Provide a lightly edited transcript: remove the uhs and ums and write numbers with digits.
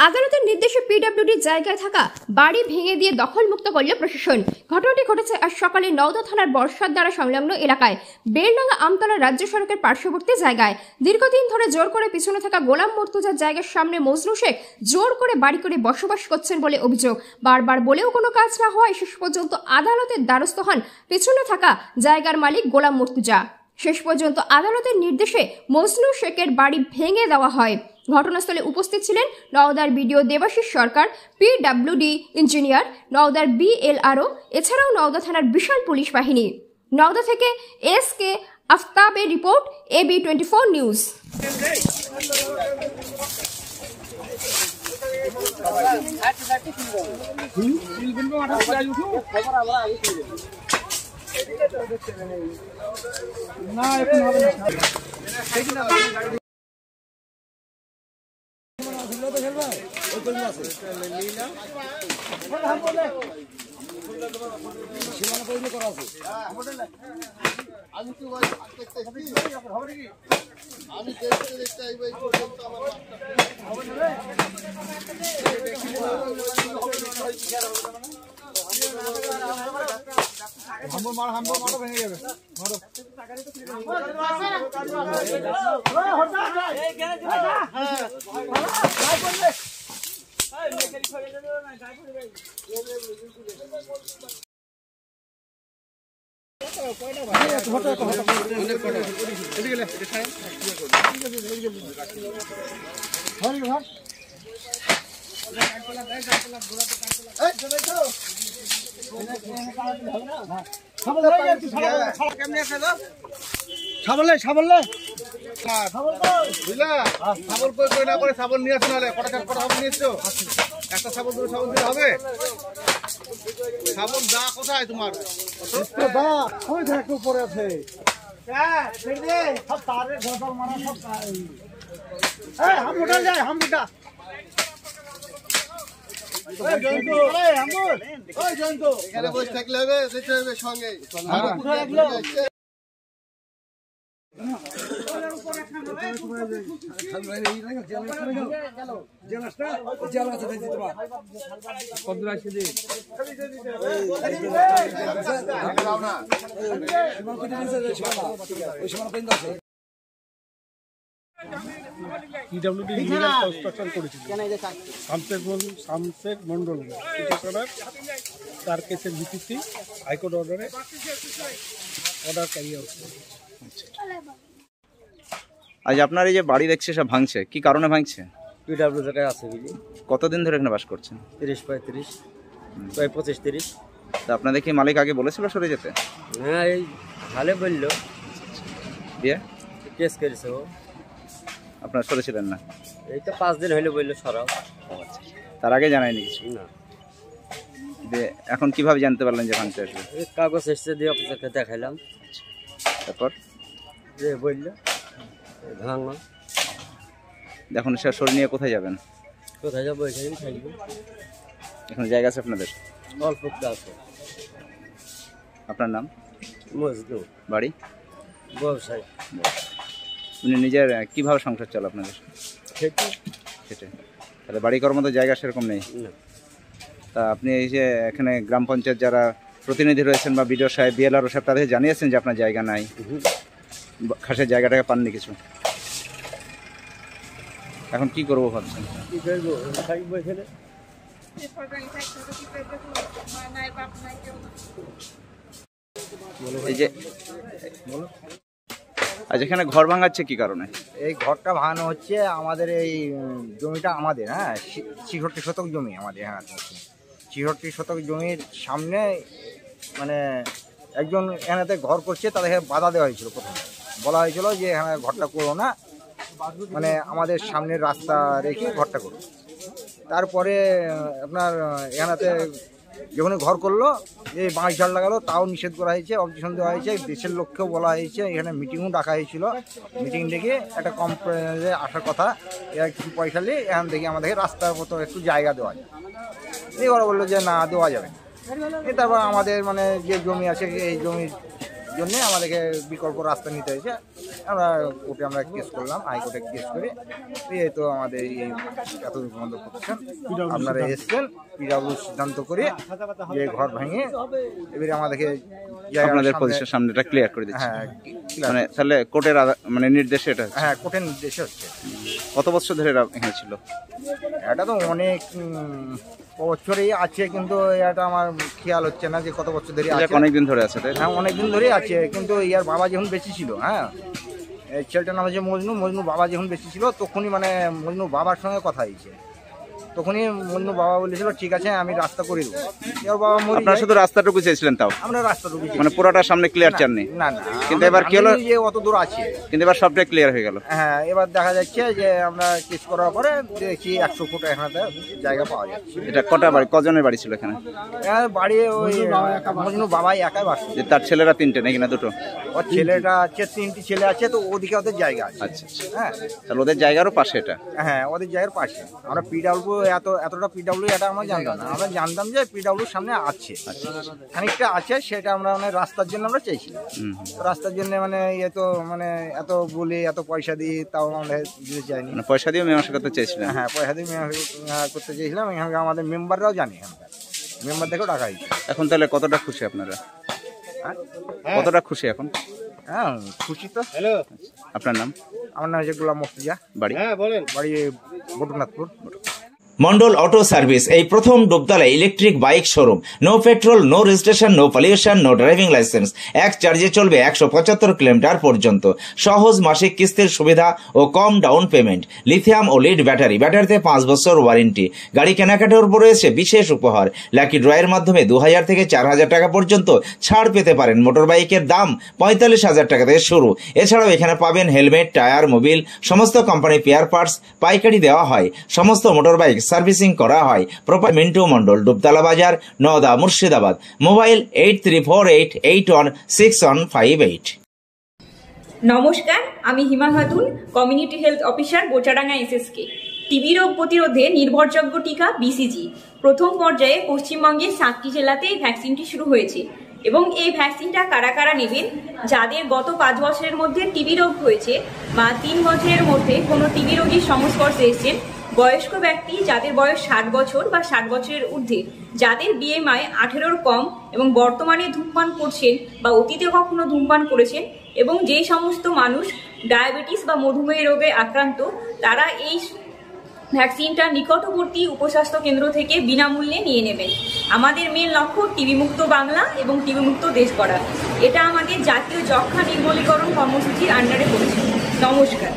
আদালতের নির্দেশে পিডব্লিউডির জায়গায় থাকা বাড়ি ভেঙে দিয়ে দখলমুক্ত করল প্রশাসন। ঘটনাটি ঘটেছে আজ সকালে নওদা থানার বর্ষার দ্বারা সংলগ্ন এলাকায় বেলডাঙ্গা আমতলা রাজ্য সড়কের পার্শ্ববর্তী জায়গায়। দীর্ঘদিন ধরে জোর করে পিছনে থাকা গোলাম মর্তুজার জায়গার সামনে মজনু শেখ জোর করে বাড়ি করে বসবাস করছেন বলে অভিযোগ। বারবার বলেও কোনো কাজ না হওয়ায় শেষ পর্যন্ত আদালতের দ্বারস্থ হন পিছনে থাকা জায়গার মালিক গোলাম মর্তুজা। শেষ পর্যন্ত আদালতের নির্দেশে মজনু শেখের বাড়ি ভেঙে দেওয়া হয়। ঘটনাস্থলে উপস্থিত ছিলেন নওদার বিডিও দেবাশিস সরকার, পিডব্লিউডি ইঞ্জিনিয়ার, নওদার বিএলআরও, এছাড়াও নওদা থানার বিশাল পুলিশ বাহিনী। নওদা থেকে এসকে আফতাবের রিপোর্ট, AB24 নিউজ। ভেঙে যাবে সাবল নিয়ে আসো, নাহলে কটা সাবল নিয়ে এসছো? একটা সাবল দুটো সাবল দিলে হবে? সাবল দা কোথায় তোমার? উপরে আছে। এখানে বসে থাকলে হবে, যেতে হবে সঙ্গে। পিডব্লিউডি কনস্ট্রাকশন করেছিল শামশেখ মন্ডল, তার কেসের ভিত্তিতে হাইকোর্ট অর্ডার ক্যারি আউট। আজ আপনার এই যে বাড়ি দেখছে সব ভাঙছে, কি কারণে ভাঙছে? পিডব্লিউ জায়গায় আছে বুঝলি। কতদিন ধরে এখানে বাস করছেন? 30-35, প্রায় 25-30। তা আপনাদের কি মালিক আগে বলেছিল সরে যেতে? হ্যাঁ, এই ভালো বললো, দিয়ে কেস করেছে ও। আপনারা সরেছিলেন না? এই তো 5 দিন হইলে বললো সরাও। তার আগে জানায়নি কিছু? না। দিয়ে এখন কিভাবে জানতে পারলেন যে ভাঙতে আসবে? এই কাগজ এসছে দিয়ে অফিসারকে দেখাইলাম, তারপর যে বললো ভাঙা। এখন সে সরে নিয়ে কোথায় যাবেন? কোথায় যাবো? এখানেই থাকবো। এখন জায়গা আছে আপনাদের? অল্প আছে। আপনার নাম? মজনু। বাড়ি? ব্যবসায়ী। উনি নিজের কিভাবে সংসার চলে আপনাদের? খেটে। তাহলে বাড়ি করার মতো জায়গা সেরকম নেই? না। তা আপনি এই যে এখানে গ্রাম পঞ্চায়েত যারা প্রতিনিধি রয়েছেন বা বিডিও সাহেব, বিএলআরও সাহেব, তাদের জানিয়েছেন যে আপনার জায়গা নাই, খাসের জায়গাটাকে পাননি কিছু? এখন কি করবো ভাবছেন? কি করবো? থাকবো এখানে। এই যে আজ এখানে ঘর ভাঙাচ্ছে কি কারণে? এই ঘরটা ভাঙানো হচ্ছে আমাদের এই জমিটা আমাদের, হ্যাঁ 66 শতক জমি আমাদের। হ্যাঁ 66 শতক জমির সামনে মানে একজন এখানেতে ঘর করছে, তাদেরকে বাধা দেওয়া হয়েছিল। প্রথমে বলা হয়েছিল যে এখানে ঘরটা করো না, মানে আমাদের সামনের রাস্তা রেখে ঘরটা করো। তারপরে আপনার এখানেতে যখনই ঘর করলো, এই বাঁশ ঝাড় লাগালো, তাও নিষেধ করা হয়েছে, অবজেকশন দেওয়া হয়েছে। দেশের লোককেও বলা হয়েছে, এখানে মিটিংও ডাকা হয়েছিল। মিটিং ডেকে একটা কম্প্রোমাইজে আসার কথা, এর কিছু পয়সা নিয়ে এখান থেকে আমাদেরকে রাস্তার মতো একটু জায়গা দেওয়া যায়। এই ওরা বললো যে না, দেওয়া যাবে। তারপর আমাদের মানে যে জমি আছে, এই জমির জন্য আমাদেরকে বিকল্প রাস্তা নিতে হয়েছে। আমরা কোর্টে আমরা কেস করলাম, হাইকোর্টে কেস করে এই তো আমাদের এই এতদূর পর্যন্ত প্রতিষ্ঠান আপনারা এসছেন পিডাব্লিউ সিদ্ধান্ত করে যে ঘর ভেঙে এবারে আমাদেরকে আপনাদের পজিশনের সামনে এটা ক্লিয়ার করে দিচ্ছে। হ্যাঁ মানে তাহলে কোর্টের মানে নির্দেশে এটা হচ্ছে। হ্যাঁ কোর্টের নির্দেশে হচ্ছে। কত বছর ধরে এটা এখানে ছিল? এটা তো অনেক বছরই আছে, কিন্তু এটা আমার খেয়াল হচ্ছে না যে কত বছর ধরে আছে। অনেকদিন ধরে আছে, তাই? হ্যাঁ অনেকদিন ধরেই আছে, কিন্তু ইয়ার বাবা যখন বেশি ছিল, হ্যাঁ এই ছেলেটার নাম হচ্ছে মজনু বাবা যখন বেশি ছিল তখনই মানে মজনু বাবার সঙ্গে কথা হয়েছে, তখনই মজনু বাবা বলেছিল ঠিক আছে আমি রাস্তা করে দেবো। এবার বাবা মরে আপনারা যায়। শুধু রাস্তাটুকু চেয়েছিলেন, তাও আমরা রাস্তাটুকু চেয়েছি। মানে পুরোটা সামনে ক্লিয়ার চাননি? না না, কিন্তু এবার কি হলো? যে অত দূর আছে, কিন্তু এবার সবটাই ক্লিয়ার হয়ে গেল। হ্যাঁ এবার দেখা যাচ্ছে যে আমরা কেস করার পরে দেখি 100 ফুট এখানে জায়গা পাওয়া যাচ্ছে। এটা কটা বাড়ি, কজনের বাড়ি ছিল এখানে? বাড়ি ওই মজনু বাবাই একাই বাস, যে তার ছেলেরা 3টে নাকি না 2টো? ওর ছেলেটা আছে, 3টি ছেলে আছে, তো ওদিকে ওদের জায়গা আছে। আচ্ছা আচ্ছা, হ্যাঁ তাহলে ওদের জায়গারও পাশে এটা? হ্যাঁ ওদের জায়গার পাশে। আমরা পিডাব্লিউ এতটা পিডাব্লিউ এটা আমরা জানতাম না, আমরা জানতাম যে পিডাব্লিউর সামনে আছে, খানিকটা আছে, সেটা আমরা মানে রাস্তার জন্য আমরা চাইছিলাম। রাস্তার জন্য মানে মানে এত বলি এত পয়সা দিই তাও আমরা দিতে চাইনি। মানে পয়সা দিয়ে মীমাংসা করতে চেয়েছিলেন? হ্যাঁ পয়সা দিয়ে করতে চেয়েছিলাম। এখানে আমাদের মেম্বাররাও জানি, আমরা মেম্বার দেখেও টাকা দিচ্ছি। এখন তাহলে কতটা খুশি আপনারা? কতটা খুশি এখন? হ্যাঁ খুশি তো। আপনার নাম? আমার নাম হচ্ছে গোলাম মুর্তজা, বাড়ি? বাড়ি বটুনাথপুর। মন্ডল অটো সার্ভিস এই প্রথম ডুবতলায় electric bike showroom. No petrol, no registration, no pollution, no driving licence. এক চার্জে চলবে 175 কিলোমিটার পর্যন্ত। সহজ মাসিক কিস্তির সুবিধা ও কম ডাউন পেমেন্ট। লিথিয়াম ও লিড ব্যাটারি, ব্যাটারিতে 5 বছর ওয়ারেন্টি। গাড়ি কেনাকাটার উপর রয়েছে বিশেষ উপহার। লাকি ড্রয়ের মাধ্যমে 2000 থেকে 4000 টাকা পর্যন্ত ছাড় পেতে পারেন। মোটর বাইকের দাম 45,000 টাকা থেকে শুরু। এছাড়াও এখানে পাবেন হেলমেট, টায়ার, মোবিল, সমস্ত কোম্পানি পেয়ার পার্টস পাইকারি দেওয়া হয়। সমস্ত মোটর বাইক সার্ভিসিং করা হয়। প্রপার মিন্টু মন্ডল, ডুবতলা বাজার, নওদা, মুর্শিদাবাদ। মোবাইল 8348816158। নমস্কার, আমি Hima Khatun, community health officer, Bochadanga SSK। TB রোগ প্রতিরোধে নির্ভরযোগ্য টিকা BCG প্রথম পর্যায়ে পশ্চিমবঙ্গের 7টি জেলাতে এই ভ্যাকসিনটি শুরু হয়েছে এবং এই ভ্যাকসিনটা কারা কারা নেবেন? যাদের গত 5 বছরের মধ্যে টিবি রোগ হয়েছে বা 3 বছরের মধ্যে কোনো টিবি রোগীর সংস্পর্শে এসেছেন, বয়স্ক ব্যক্তি যাদের বয়স 60 বছর বা 60 বছরের ঊর্ধ্বে, যাদের BMI 18-র কম এবং বর্তমানে ধূমপান করছেন বা অতীতে কখনো ধূমপান করেছেন, এবং যেই সমস্ত মানুষ ডায়াবেটিস বা মধুমেহ রোগে আক্রান্ত, তারা এই ভ্যাকসিনটা নিকটবর্তী উপস্বাস্থ্য কেন্দ্র থেকে বিনামূল্যে নিয়ে নেবেন। আমাদের মেন লক্ষ্য টিবি মুক্ত বাংলা এবং টিবি মুক্ত দেশ করা। এটা আমাদের জাতীয় যক্ষ্মা নির্মূলীকরণ কর্মসূচির আন্ডারে পড়েছে। নমস্কার।